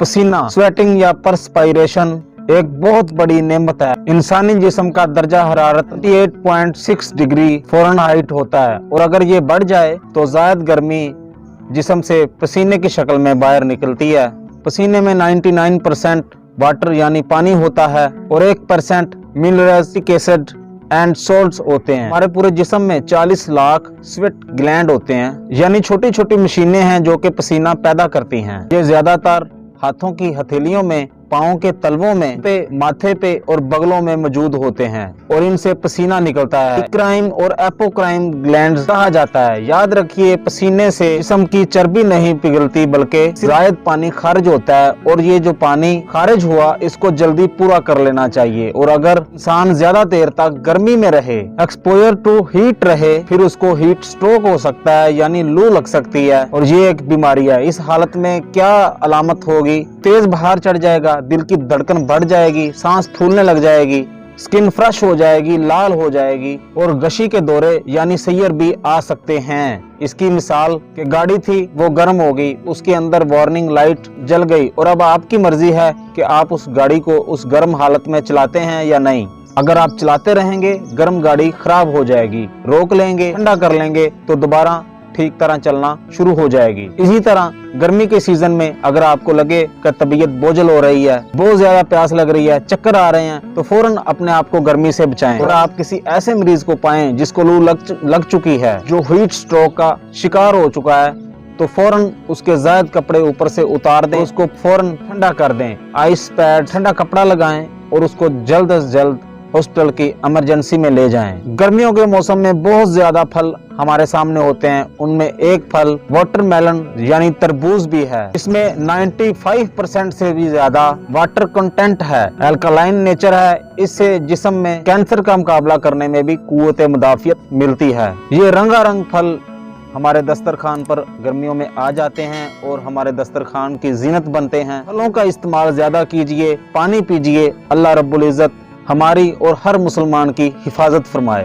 पसीना, स्वेटिंग या परस्पाइरेशन एक बहुत बड़ी नेमत है। इंसानी जिस्म का दर्जा हरारत 28.6 डिग्री फ़ारेनहाइट होता है और अगर ये बढ़ जाए तो ज़ायद गर्मी जिस्म से पसीने की शक्ल में बाहर निकलती है। पसीने में 99% वाटर यानी पानी होता है और 1% मिनरल्स, एसिड एंड सोल्ट्स होते हैं। हमारे पूरे जिस्म में 40 लाख स्वेट ग्लैंड होते हैं, यानी छोटी छोटी मशीनें हैं जो कि पसीना पैदा करती हैं। ये ज्यादातर हाथों की हथेलियों में, पाँव के तलवों में, माथे पे और बगलों में मौजूद होते हैं और इनसे पसीना निकलता है। इक्राइम और एपोक्राइम ग्लैंड्स कहा जाता है। याद रखिए, पसीने से जिस्म की चर्बी नहीं पिघलती बल्कि ज़ायद पानी खारिज होता है और ये जो पानी खारिज हुआ इसको जल्दी पूरा कर लेना चाहिए। और अगर इंसान ज्यादा देर तक गर्मी में रहे, एक्सपोजर टू हीट रहे, फिर उसको हीट स्ट्रोक हो सकता है यानी लू लग सकती है और ये एक बीमारी है। इस हालत में क्या अलामत होगी? तेज बुखार चढ़ जाएगा, दिल की धड़कन बढ़ जाएगी, सांस फूलने लग जाएगी, स्किन फ्रेश हो जाएगी, लाल हो जाएगी और गशी के दौरे यानी सैयर भी आ सकते हैं। इसकी मिसाल कि गाड़ी थी वो गर्म हो गई, उसके अंदर वार्निंग लाइट जल गई और अब आपकी मर्जी है कि आप उस गाड़ी को उस गर्म हालत में चलाते हैं या नहीं। अगर आप चलाते रहेंगे गर्म गाड़ी खराब हो जाएगी, रोक लेंगे, ठंडा कर लेंगे तो दोबारा ठीक तरह चलना शुरू हो जाएगी। इसी तरह गर्मी के सीजन में अगर आपको लगे कि तबीयत बोझल हो रही है, बहुत ज्यादा प्यास लग रही है, चक्कर आ रहे हैं, तो फौरन अपने आप को गर्मी से बचाएं। और आप किसी ऐसे मरीज को पाएं जिसको लू लग चुकी है, जो हीट स्ट्रोक का शिकार हो चुका है, तो फौरन उसके जायद कपड़े ऊपर से उतार दें, उसको फौरन ठंडा कर दें, आइस पैड, ठंडा कपड़ा लगाएं और उसको जल्द से जल्द हॉस्पिटल की इमरजेंसी में ले जाएं। गर्मियों के मौसम में बहुत ज्यादा फल हमारे सामने होते हैं, उनमें एक फल वाटरमेलन यानी तरबूज भी है। इसमें 95% से भी ज्यादा वाटर कंटेंट है, अल्कलाइन नेचर है। इससे जिस्म में कैंसर का मुकाबला करने में भी कुव्वत मुदाफियत मिलती है। ये रंगारंग फल हमारे दस्तरखान पर गर्मियों में आ जाते हैं और हमारे दस्तरखान की जीनत बनते हैं। फलों का इस्तेमाल ज्यादा कीजिए, पानी पीजिए। अल्लाह रब्बुल इज्जत हमारी और हर मुसलमान की हिफाजत फरमाए।